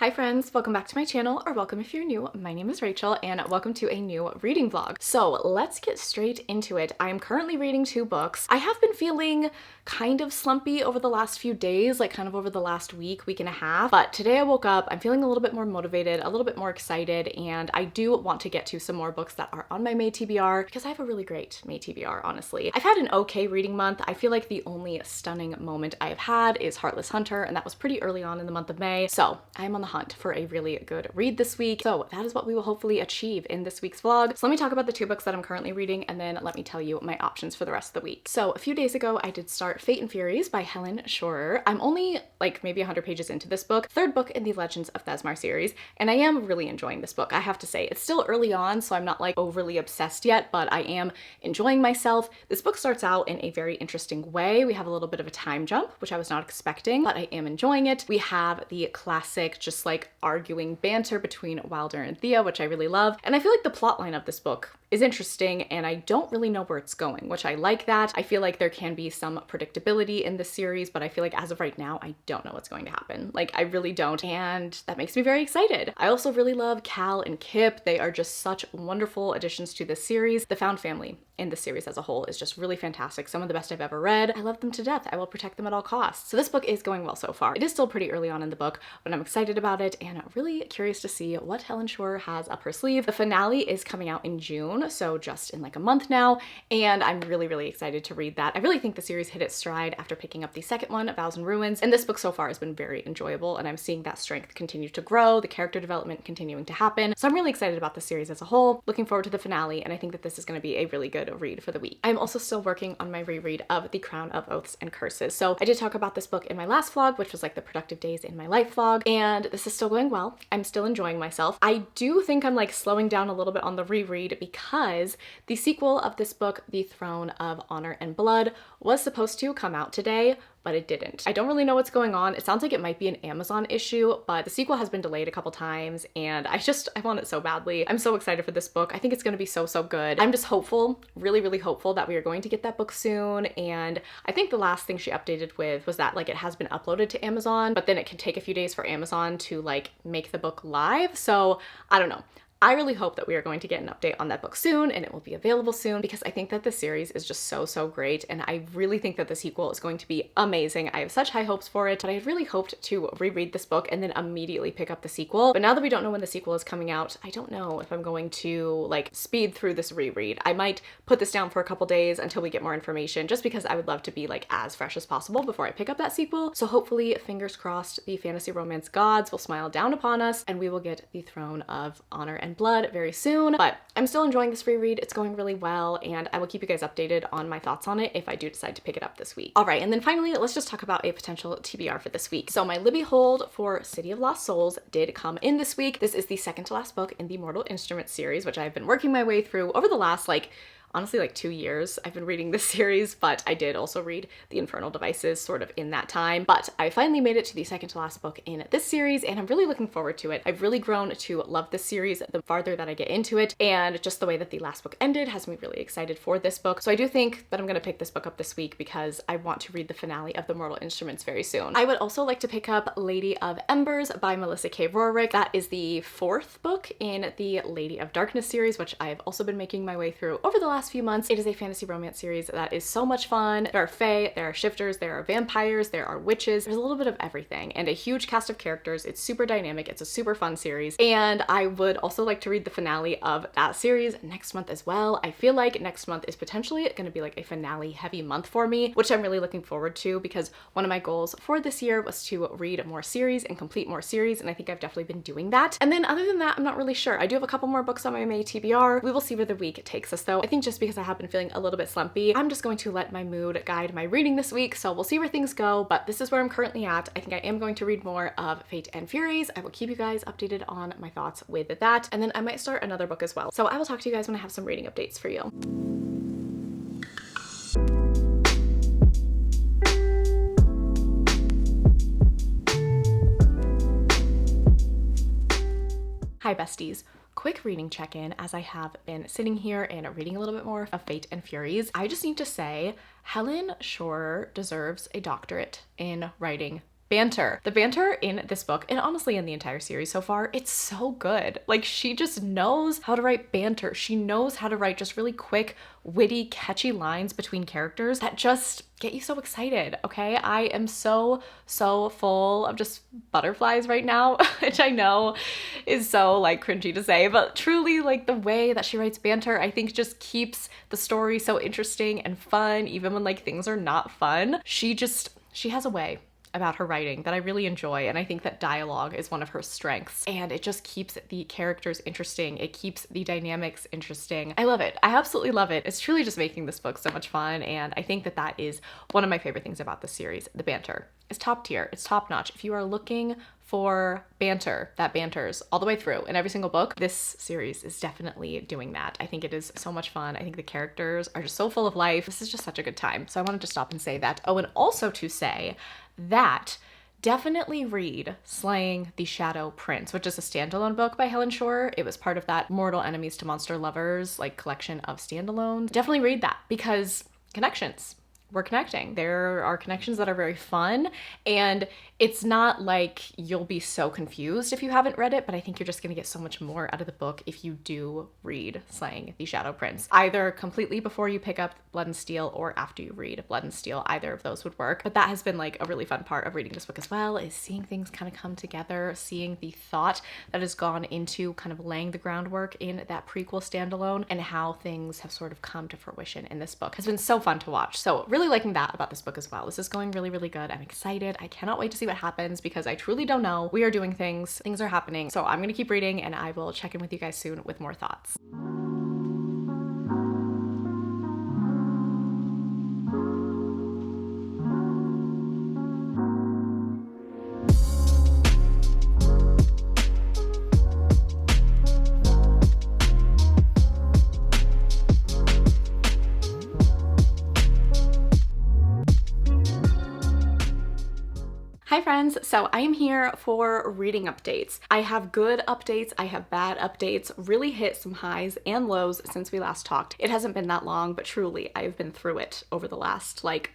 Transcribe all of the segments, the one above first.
Hi friends, welcome back to my channel, or welcome if you're new. My name is Rachel and welcome to a new reading vlog. So let's get straight into it. I am currently reading two books. I have been feeling kind of slumpy over the last few days, like kind of over the last week and a half, but today I woke up, I'm feeling a little bit more motivated, a little bit more excited, and I do want to get to some more books that are on my May TBR because I have a really great May TBR, honestly. I've had an okay reading month. I feel like the only stunning moment I've had is Heartless Hunter, and that was pretty early on in the month of May, so I am on the hunt for a really good read this week. So that is what we will hopefully achieve in this week's vlog. So let me talk about the two books that I'm currently reading, and then let me tell you my options for the rest of the week. So a few days ago, I did start Fate and Furies by Helen Schorer. I'm only like maybe 100 pages into this book, third book in the Legends of Thesmar series, and I am really enjoying this book. I have to say, it's still early on, so I'm not like overly obsessed yet, but I am enjoying myself. This book starts out in a very interesting way. We have a little bit of a time jump, which I was not expecting, but I am enjoying it. We have the classic, just like arguing banter between Wilder and Thea, which I really love. And I feel like the plotline of this book is interesting, and I don't really know where it's going, which I like that. I feel like there can be some predictability in this series, but I feel like as of right now, I don't know what's going to happen. Like, I really don't, and that makes me very excited. I also really love Cal and Kip. They are just such wonderful additions to this series. The found family in the series as a whole is just really fantastic. Some of the best I've ever read. I love them to death. I will protect them at all costs. So this book is going well so far. It is still pretty early on in the book, but I'm excited about it and really curious to see what Helen Schorer has up her sleeve. The finale is coming out in June, so just in like a month now, and I'm really excited to read that. I really think the series hit its stride after picking up the second one, Vows and Ruins, and this book so far has been very enjoyable, and I'm seeing that strength continue to grow, the character development continuing to happen. So I'm really excited about the series as a whole, looking forward to the finale, and I think that this is going to be a really good read for the week. I'm also still working on my reread of The Crown of Oaths and Curses. So I did talk about this book in my last vlog, which was like the productive days in my life vlog, and this is still going well. I'm still enjoying myself. I do think I'm like slowing down a little bit on the reread because the sequel of this book, The Throne of Honor and Blood, was supposed to come out today, but it didn't. I don't really know what's going on. It sounds like it might be an Amazon issue, but the sequel has been delayed a couple times, and I want it so badly. I'm so excited for this book. I think it's gonna be so good. I'm just hopeful, really hopeful that we are going to get that book soon, and I think the last thing she updated with was that like it has been uploaded to Amazon, but then it can take a few days for Amazon to like make the book live, so I don't know. I really hope that we are going to get an update on that book soon and it will be available soon, because I think that the series is just so great, and I really think that the sequel is going to be amazing. I have such high hopes for it, but I had really hoped to reread this book and then immediately pick up the sequel. But now that we don't know when the sequel is coming out, I don't know if I'm going to like speed through this reread. I might put this down for a couple days until we get more information, just because I would love to be like as fresh as possible before I pick up that sequel. So hopefully, fingers crossed, the fantasy romance gods will smile down upon us and we will get the Throne of Honor and Blood very soon. But I'm still enjoying this reread. It's going really well, and I will keep you guys updated on my thoughts on it if I do decide to pick it up this week. All right, and then finally, let's just talk about a potential TBR for this week. So my Libby hold for City of Lost Souls did come in this week. This is the second to last book in the Mortal Instruments series, which I've been working my way through over the last honestly, 2 years I've been reading this series, but I did also read The Infernal Devices sort of in that time. But I finally made it to the second to last book in this series, and I'm really looking forward to it. I've really grown to love this series the farther that I get into it, and just the way that the last book ended has me really excited for this book. So I do think that I'm gonna pick this book up this week because I want to read the finale of The Mortal Instruments very soon. I would also like to pick up Lady of Embers by Melissa K. Rorick. That is the fourth book in the Lady of Darkness series, which I've also been making my way through over the last few months. It is a fantasy romance series that is so much fun. There are fae, there are shifters, there are vampires, there are witches. There's a little bit of everything and a huge cast of characters. It's super dynamic. It's a super fun series. And I would also like to read the finale of that series next month as well. I feel like next month is potentially going to be like a finale heavy month for me, which I'm really looking forward to, because one of my goals for this year was to read more series and complete more series, and I think I've definitely been doing that. And then other than that, I'm not really sure. I do have a couple more books on my May TBR. We will see where the week takes us though. I think just because I have been feeling a little bit slumpy, I'm just going to let my mood guide my reading this week, so we'll see where things go, but this is where I'm currently at. I think I am going to read more of Fate and Furies. I will keep you guys updated on my thoughts with that, and then I might start another book as well. So I will talk to you guys when I have some reading updates for you. Hi besties. Quick reading check-in, as I have been sitting here and reading a little bit more of Fate and Furies. I just need to say, Helen Schorer deserves a doctorate in writing banter. The banter in this book, and honestly in the entire series so far, it's so good. Like, she just knows how to write banter. She knows how to write just really quick, witty, catchy lines between characters that just get you so excited, okay? I am so full of just butterflies right now, which I know is so like cringy to say, but truly, like, the way that she writes banter, I think just keeps the story so interesting and fun, even when like things are not fun. She has a way about her writing that I really enjoy, and I think that dialogue is one of her strengths, and it just keeps the characters interesting. It keeps the dynamics interesting. I love it. I absolutely love it. It's truly just making this book so much fun, and I think that that is one of my favorite things about this series. The banter is top tier. It's top notch. If you are looking for banter that banters all the way through in every single book, this series is definitely doing that. I think it is so much fun. I think the characters are just so full of life. This is just such a good time. So I wanted to stop and say that. Oh, and also to say that definitely read Slaying the Shadow Prince, which is a standalone book by Helen Shore. It was part of that Mortal Enemies to Monster Lovers like collection of standalones. Definitely read that because connections. We're connecting. There are connections that are very fun, and it's not like you'll be so confused if you haven't read it, but I think you're just gonna get so much more out of the book if you do read Slaying the Shadow Prince. Either completely before you pick up Blood and Steel or after you read Blood and Steel, either of those would work. But that has been like a really fun part of reading this book as well, is seeing things kind of come together, seeing the thought that has gone into kind of laying the groundwork in that prequel standalone, and how things have sort of come to fruition in this book has been so fun to watch. So really liking that about this book as well. This is going really, really good. I'm excited. I cannot wait to see what happens because I truly don't know. We are doing things are happening. So I'm gonna keep reading, and I will check in with you guys soon with more thoughts. Hi friends, so I am here for reading updates. I have good updates, I have bad updates, really hit some highs and lows since we last talked. It hasn't been that long, but truly I have been through it over the last, like,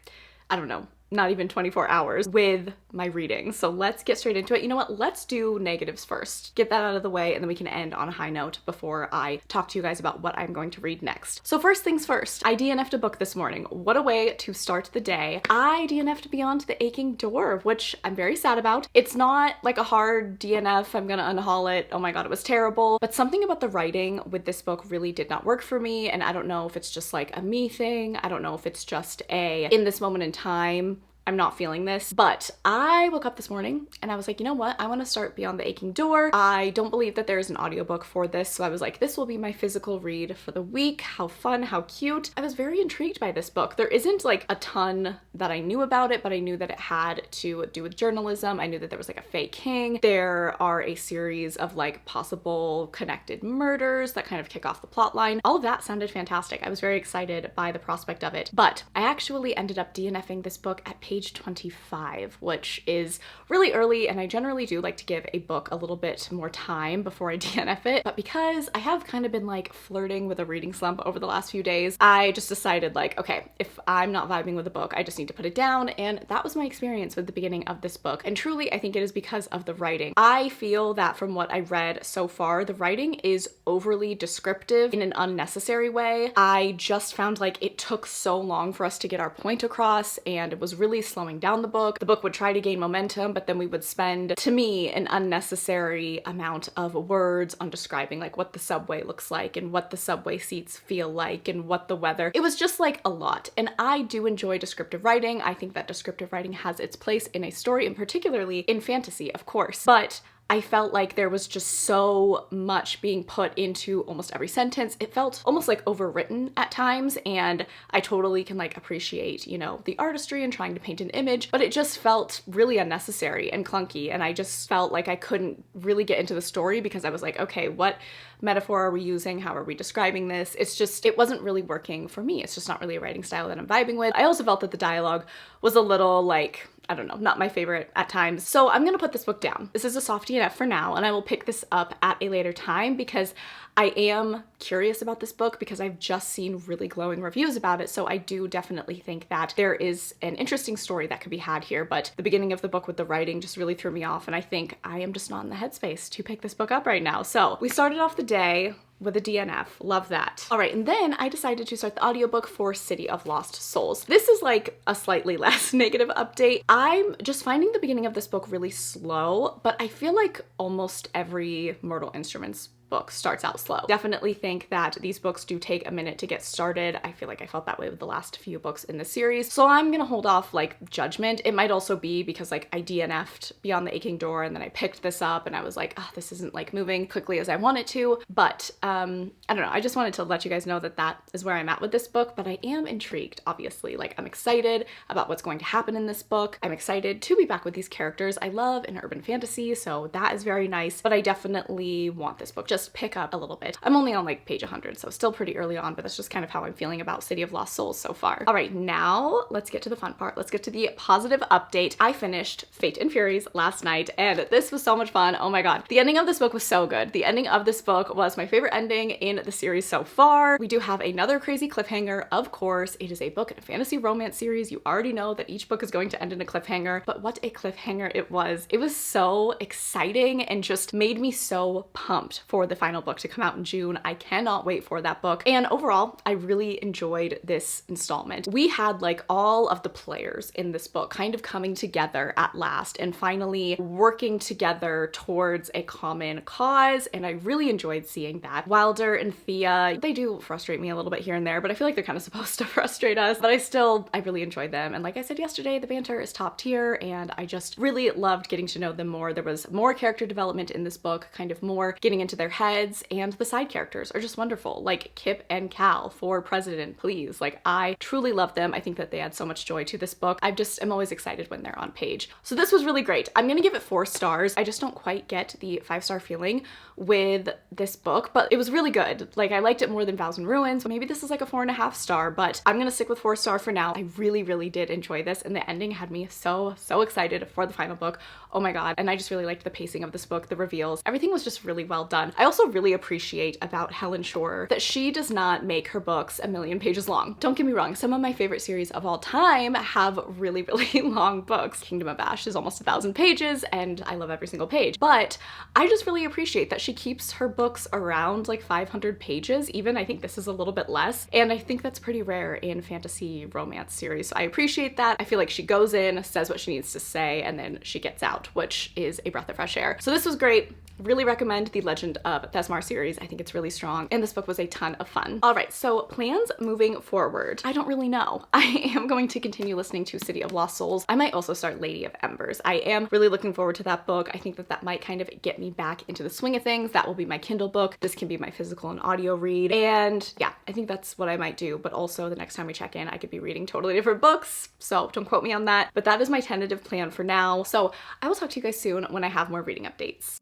I don't know, not even 24 hours with my reading. So let's get straight into it. You know what? Let's do negatives first. Get that out of the way, and then we can end on a high note before I talk to you guys about what I'm going to read next. So first things first, I DNF'd a book this morning. What a way to start the day. I DNF'd Beyond the Aching Door, which I'm very sad about. It's not like a hard DNF, I'm gonna unhaul it, oh my god, it was terrible. But something about the writing with this book really did not work for me, and I don't know if it's just like a me thing. I don't know if it's just in this moment in time, I'm not feeling this, but I woke up this morning and I was like, you know what? I want to start Beyond the Aching Door. I don't believe that there's an audiobook for this, so I was like, this will be my physical read for the week. How fun, how cute. I was very intrigued by this book. There isn't like a ton that I knew about it, but I knew that it had to do with journalism. I knew that there was like a fake king. There are a series of like possible connected murders that kind of kick off the plot line. All of that sounded fantastic. I was very excited by the prospect of it, but I actually ended up DNFing this book at page 25, which is really early, and I generally do like to give a book a little bit more time before I DNF it, but because I have kind of been like flirting with a reading slump over the last few days, I just decided like, okay, if I'm not vibing with a book, I just need to put it down, and that was my experience with the beginning of this book, and truly I think it is because of the writing. I feel that from what I read so far, the writing is overly descriptive in an unnecessary way. I just found like it took so long for us to get our point across, and it was really slowing down the book. The book would try to gain momentum, but then we would spend, to me, an unnecessary amount of words on describing like what the subway looks like and what the subway seats feel like and what the weather. It was just like a lot. And I do enjoy descriptive writing. I think that descriptive writing has its place in a story, and particularly in fantasy, of course. But I felt like there was just so much being put into almost every sentence. It felt almost like overwritten at times, and I totally can like appreciate, you know, the artistry and trying to paint an image, but it just felt really unnecessary and clunky, and I just felt like I couldn't really get into the story because I was like, okay, what metaphor are we using? How are we describing this? It's just, it wasn't really working for me. It's just not really a writing style that I'm vibing with. I also felt that the dialogue was a little like, I don't know, not my favorite at times. So I'm gonna put this book down. This is a soft DNF for now, and I will pick this up at a later time because I am curious about this book because I've just seen really glowing reviews about it. So I do definitely think that there is an interesting story that could be had here, but the beginning of the book with the writing just really threw me off. And I think I am just not in the headspace to pick this book up right now. So we started off the day with a DNF. Love that. All right, and then I decided to start the audiobook for City of Lost Souls. This is like a slightly less negative update. I'm just finding the beginning of this book really slow, but I feel like almost every Mortal Instruments book starts out slow. Definitely think that these books do take a minute to get started. I feel like I felt that way with the last few books in the series. So I'm gonna hold off like judgment. It might also be because like I DNF'd Beyond the Aching Door and then I picked this up and I was like, oh, this isn't like moving quickly as I want it to. But I don't know. I just wanted to let you guys know that that is where I'm at with this book, but I am intrigued, obviously. Like I'm excited about what's going to happen in this book. I'm excited to be back with these characters. I love an urban fantasy, so that is very nice, but I definitely want this book just pick up a little bit. I'm only on like page 100, so still pretty early on, but that's just kind of how I'm feeling about City of Lost Souls so far. All right, now let's get to the fun part. Let's get to the positive update. I finished Fate and Furies last night, and this was so much fun. Oh my god. The ending of this book was so good. The ending of this book was my favorite ending in the series so far. We do have another crazy cliffhanger, of course. It is a book in a fantasy romance series. You already know that each book is going to end in a cliffhanger, but what a cliffhanger it was. It was so exciting and just made me so pumped for the final book to come out in June. I cannot wait for that book. And overall, I really enjoyed this installment. We had like all of the players in this book kind of coming together at last and finally working together towards a common cause, and I really enjoyed seeing that. Wilder and Thea, they do frustrate me a little bit here and there, but I feel like they're kind of supposed to frustrate us, but I really enjoyed them. And like I said yesterday, the banter is top tier, and I just really loved getting to know them more. There was more character development in this book, kind of more getting into their heads, and the side characters are just wonderful. Like Kip and Cal for President, please. Like I truly love them. I think that they add so much joy to this book. I'm always excited when they're on page. So this was really great. I'm gonna give it 4 stars. I just don't quite get the 5-star feeling with this book, but it was really good. Like I liked it more than Vows and Ruins. Maybe this is like a 4.5 star, but I'm gonna stick with 4 star for now. I really did enjoy this, and the ending had me so excited for the final book. Oh my god. And I just really liked the pacing of this book, the reveals. Everything was just really well done. I also really appreciate about Helen Shore that she does not make her books a million pages long. Don't get me wrong, some of my favorite series of all time have really long books. Kingdom of Ash is almost 1,000 pages and I love every single page, but I just really appreciate that she keeps her books around like 500 pages even. I think this is a little bit less, and I think that's pretty rare in fantasy romance series. So I appreciate that. I feel like she goes in, says what she needs to say, and then she gets out, which is a breath of fresh air. So this was great. Really recommend the Legend of Thesmar series. I think it's really strong, and this book was a ton of fun. All right, so plans moving forward. I don't really know. I am going to continue listening to City of Lost Souls. I might also start Lady of Embers. I am really looking forward to that book. I think that that might kind of get me back into the swing of things. That will be my Kindle book. This can be my physical and audio read. And yeah, I think that's what I might do. But also the next time we check in, I could be reading totally different books. So don't quote me on that. But that is my tentative plan for now. So I will talk to you guys soon when I have more reading updates.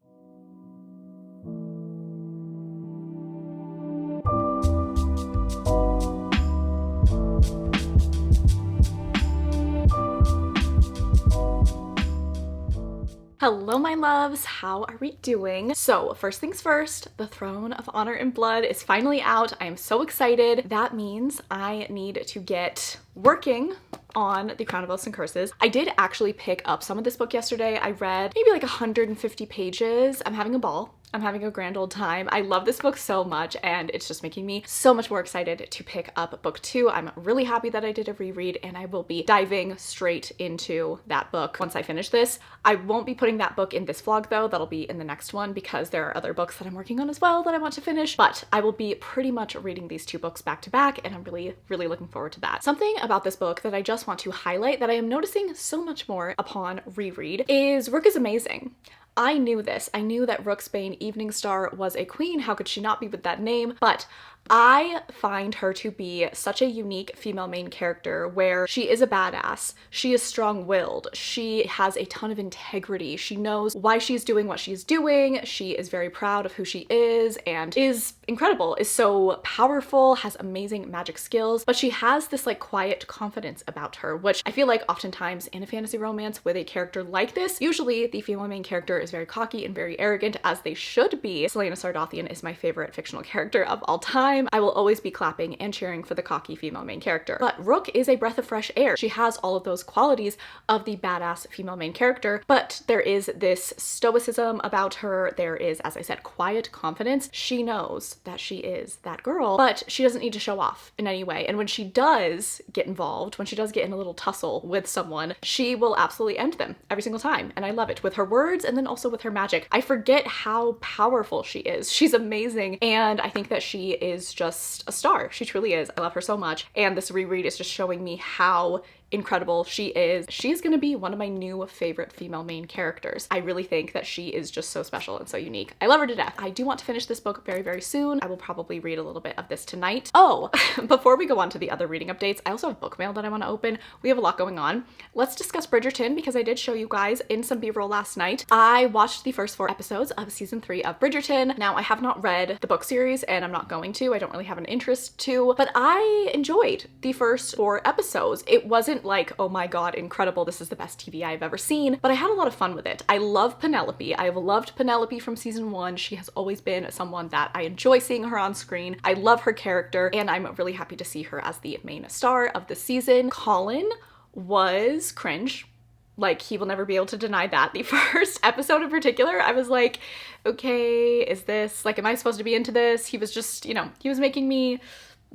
Hello, my loves. How are we doing? So first things first, The Throne of Honor and Blood is finally out. I am so excited. That means I need to get working on The Crown of Oaths and Curses. I did actually pick up some of this book yesterday. I read maybe like 150 pages. I'm having a ball. I'm having a grand old time. I love this book so much, and it's just making me so much more excited to pick up book 2. I'm really happy that I did a reread, and I will be diving straight into that book once I finish this. I won't be putting that book in this vlog though. That'll be in the next one because there are other books that I'm working on as well that I want to finish, but I will be pretty much reading these 2 books back to back, and I'm really looking forward to that. Something about this book that I just want to highlight that I am noticing so much more upon reread is Rook is amazing. I knew this. I knew that Rooksbane Evening Star was a queen. How could she not be with that name? But I find her to be such a unique female main character where she is a badass, she is strong-willed, she has a ton of integrity, she knows why she's doing what she's doing, she is very proud of who she is and is incredible, is so powerful, has amazing magic skills, but she has this like quiet confidence about her, which I feel like oftentimes in a fantasy romance with a character like this, usually the female main character is very cocky and very arrogant, as they should be. Selena Sardothian is my favorite fictional character of all time. I will always be clapping and cheering for the cocky female main character. But Rook is a breath of fresh air. She has all of those qualities of the badass female main character, but there is this stoicism about her. There is, as I said, quiet confidence. She knows that she is that girl, but she doesn't need to show off in any way. And when she does get involved, when she does get in a little tussle with someone, she will absolutely end them every single time. And I love it with her words and then also with her magic. I forget how powerful she is. She's amazing. And I think that she is just a star. She truly is. I love her so much. And this reread is just showing me how incredible she is. She's gonna be one of my new favorite female main characters. I really think that she is just so special and so unique. I love her to death. I do want to finish this book very, very soon. I will probably read a little bit of this tonight. Oh, before we go on to the other reading updates, I also have book mail that I want to open. We have a lot going on. Let's discuss Bridgerton because I did show you guys in some B-roll last night. I watched the first 4 episodes of season 3 of Bridgerton. Now I have not read the book series and I'm not going to. I don't really have an interest to, but I enjoyed the first 4 episodes. It wasn't like, oh my god, incredible, this is the best TV I've ever seen, but I had a lot of fun with it. I love Penelope. I've loved Penelope from season 1. She has always been someone that I enjoy seeing her on screen. I love her character and I'm really happy to see her as the main star of the season. Colin was cringe. Like, he will never be able to deny that. The first episode in particular, I was like, okay, is this, like, am I supposed to be into this? He was just, you know, he was making me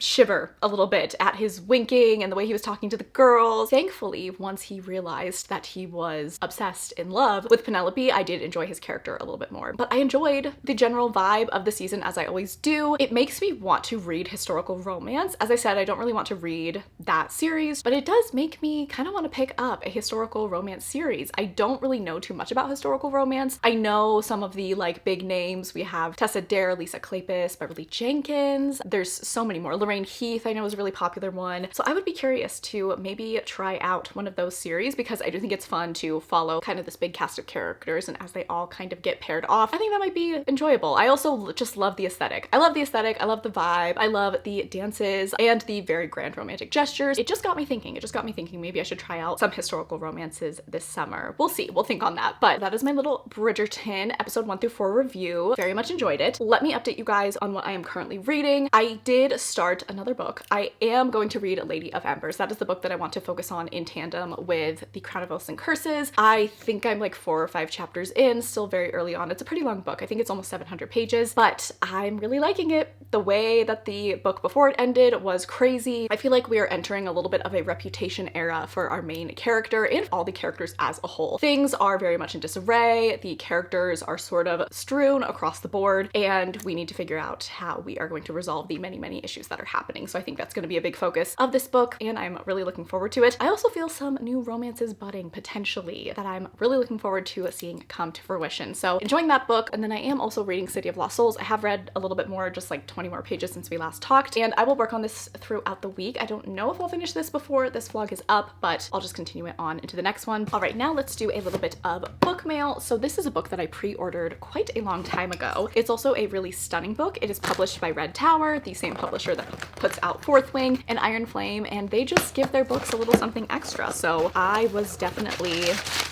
shiver a little bit at his winking and the way he was talking to the girls. Thankfully, once he realized that he was obsessed in love with Penelope, I did enjoy his character a little bit more. But I enjoyed the general vibe of the season, as I always do. It makes me want to read historical romance. As I said, I don't really want to read that series, but it does make me kind of want to pick up a historical romance series. I don't really know too much about historical romance. I know some of the like big names. We have Tessa Dare, Lisa Kleypas, Beverly Jenkins. There's so many more. Lorraine Heath, I know, is a really popular one. So I would be curious to maybe try out one of those series because I do think it's fun to follow kind of this big cast of characters, and as they all kind of get paired off, I think that might be enjoyable. I also just love the aesthetic. I love the aesthetic, I love the vibe, I love the dances and the very grand romantic gestures. It just got me thinking. It just got me thinking maybe I should try out some historical romances this summer. We'll see. We'll think on that. But that is my little Bridgerton episode 1 through 4 review. Very much enjoyed it. Let me update you guys on what I am currently reading. I did start another book. I am going to read Lady of Embers. That is the book that I want to focus on in tandem with The Crown of Oaths and Curses. I think I'm like 4 or 5 chapters in, still very early on. It's a pretty long book. I think it's almost 700 pages, but I'm really liking it. The way that the book before it ended was crazy. I feel like we are entering a little bit of a reputation era for our main character and all the characters as a whole. Things are very much in disarray. The characters are sort of strewn across the board, and we need to figure out how we are going to resolve the many, many issues that are happening. So I think that's going to be a big focus of this book, and I'm really looking forward to it. I also feel some new romances budding potentially that I'm really looking forward to seeing come to fruition. So enjoying that book. And then I am also reading City of Lost Souls. I have read a little bit more, just like 20 more pages since we last talked, and I will work on this throughout the week. I don't know if I'll finish this before this vlog is up, but I'll just continue it on into the next one. All right, now let's do a little bit of book mail. So this is a book that I pre-ordered quite a long time ago. It's also a really stunning book. It is published by Red Tower, the same publisher that puts out Fourth Wing and Iron Flame, and they just give their books a little something extra. So I was definitely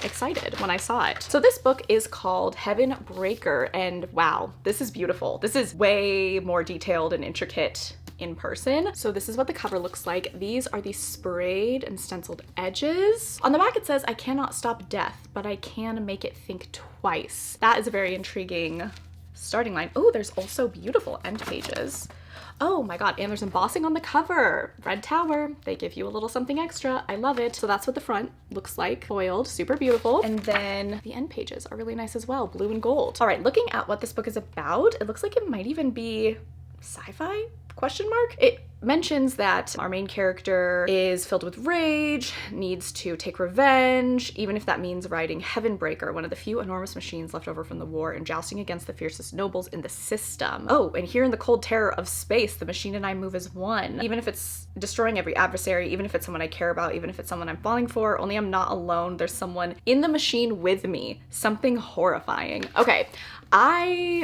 excited when I saw it. So this book is called Heaven Breaker, and wow, this is beautiful. This is way more detailed and intricate in person. So this is what the cover looks like. These are the sprayed and stenciled edges. On the back it says, "I cannot stop death, but I can make it think twice." That is a very intriguing starting line. Oh, there's also beautiful end pages. Oh my god, and there's embossing on the cover. Red Tower, they give you a little something extra. I love it. So that's what the front looks like, foiled, super beautiful. And then the end pages are really nice as well, blue and gold. All right, looking at what this book is about, it looks like it might even be sci-fi question mark. It mentions that our main character is filled with rage, needs to take revenge, even if that means riding Heavenbreaker, one of the few enormous machines left over from the war, and jousting against the fiercest nobles in the system. Oh, and here in the cold terror of space, the machine and I move as one. Even if it's destroying every adversary, even if it's someone I care about, even if it's someone I'm falling for, only I'm not alone. There's someone in the machine with me. Something horrifying. Okay,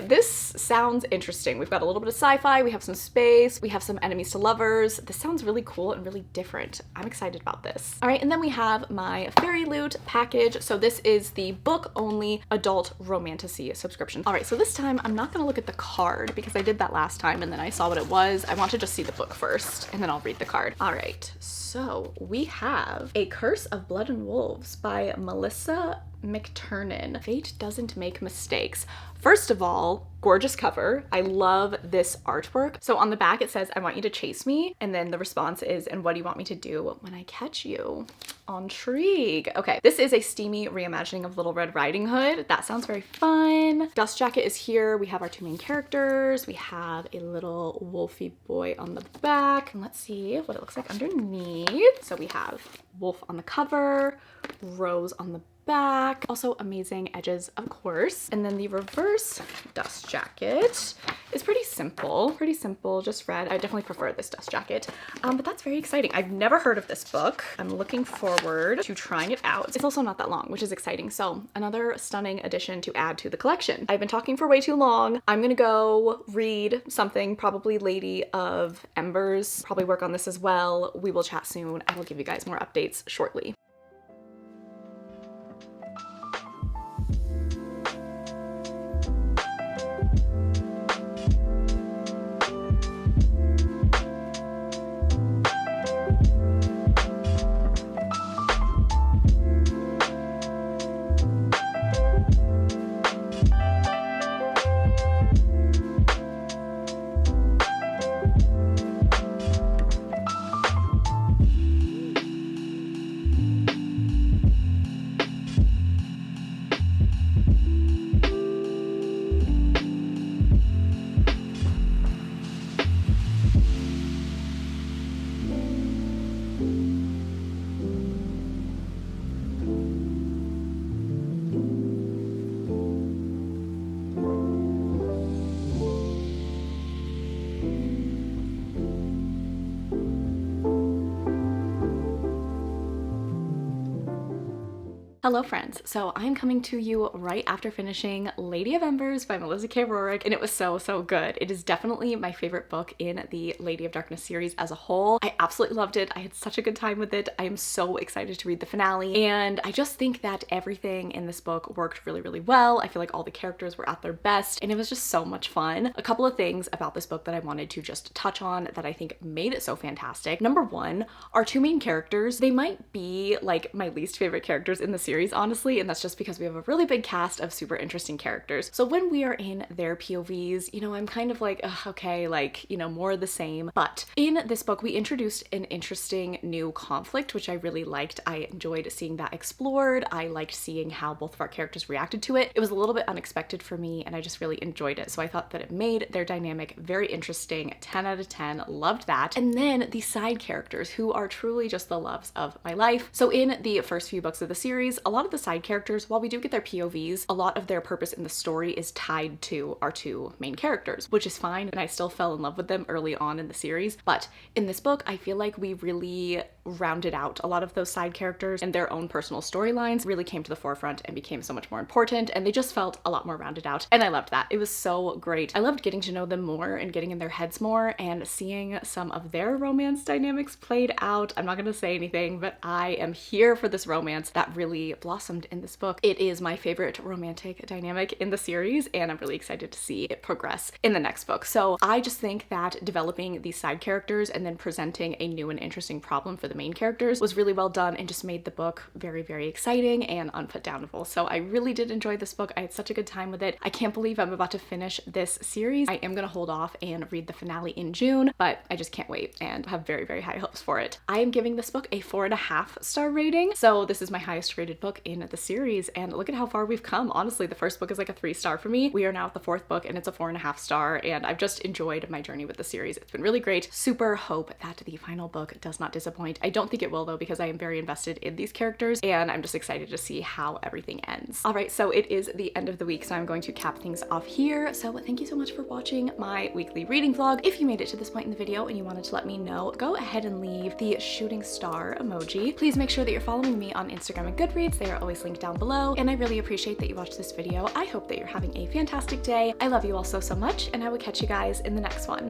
this sounds interesting. We've got a little bit of sci-fi, we have some space, we have some enemies to lovers. This sounds really cool and really different. I'm excited about this. All right, and then we have my Fairy Loot package. So this is the book-only adult romantasy subscription. All right, so this time I'm not gonna look at the card because I did that last time and then I saw what it was. I want to just see the book first and then I'll read the card. All right, so we have A Curse of Blood and Wolves by Melissa McTurnan. Fate doesn't make mistakes. First of all, gorgeous cover. I love this artwork. So on the back it says, I want you to chase me. And then the response is, and what do you want me to do when I catch you? Intrigue. Okay, this is a steamy reimagining of Little Red Riding Hood. That sounds very fun. Dust Jacket is here. We have our two main characters. We have a little wolfy boy on the back. And let's see what it looks like underneath. So we have wolf on the cover, rose on the back, also amazing edges, of course. And then the reverse Dust Jacket is pretty simple, just red. I definitely prefer this Dust Jacket, but that's very exciting. I've never heard of this book. I'm looking forward to trying it out. It's also not that long, which is exciting. So another stunning addition to add to the collection. I've been talking for way too long. I'm gonna go read something, probably Lady of Embers, probably work on this as well. We will chat soon. I will give you guys more updates shortly. Hello friends, so I'm coming to you right after finishing Lady of Embers by Melissa K. Rorick, and it was so good. It is definitely my favorite book in the Lady of Darkness series as a whole. I absolutely loved it. I had such a good time with it. I am so excited to read the finale, and I just think that everything in this book worked really well. I feel like all the characters were at their best, and it was just so much fun. A couple of things about this book that I wanted to just touch on that I think made it so fantastic. Number one, our two main characters, they might be like my least favorite characters in the series, honestly, and that's just because we have a really big cast of super interesting characters. So when we are in their POVs, you know, I'm kind of like, ugh, okay, like, you know, more of the same. But in this book, we introduced an interesting new conflict, which I really liked. I enjoyed seeing that explored. I liked seeing how both of our characters reacted to it. It was a little bit unexpected for me, and I just really enjoyed it. So I thought that it made their dynamic very interesting. 10 out of 10, loved that. And then the side characters, who are truly just the loves of my life. So in the first few books of the series, a lot of the side characters, while we do get their POVs, a lot of their purpose in the story is tied to our two main characters, which is fine, and I still fell in love with them early on in the series. But in this book, I feel like we really rounded out a lot of those side characters, and their own personal storylines really came to the forefront and became so much more important, and they just felt a lot more rounded out, and I loved that. It was so great. I loved getting to know them more and getting in their heads more and seeing some of their romance dynamics played out. I'm not gonna say anything, but I am here for this romance that really blossomed in this book. It is my favorite romantic dynamic in the series, and I'm really excited to see it progress in the next book. So I just think that developing these side characters and then presenting a new and interesting problem for the main characters was really well done and just made the book very exciting and unputdownable. So I really did enjoy this book. I had such a good time with it. I can't believe I'm about to finish this series. I am gonna hold off and read the finale in June, but I just can't wait and have very high hopes for it. I am giving this book a 4.5 star rating. So this is my highest rated book in the series, and look at how far we've come. Honestly, the first book is like a 3-star for me. We are now at the 4th book and it's a 4.5 star, and I've just enjoyed my journey with the series. It's been really great. Super hope that the final book does not disappoint. I don't think it will though, because I am very invested in these characters and I'm just excited to see how everything ends. All right, so it is the end of the week, so I'm going to cap things off here. So thank you so much for watching my weekly reading vlog. If you made it to this point in the video and you wanted to let me know, go ahead and leave the shooting star emoji. Please make sure that you're following me on Instagram and Goodreads. They are always linked down below, and I really appreciate that you watched this video. I hope that you're having a fantastic day. I love you all so much, and I will catch you guys in the next one.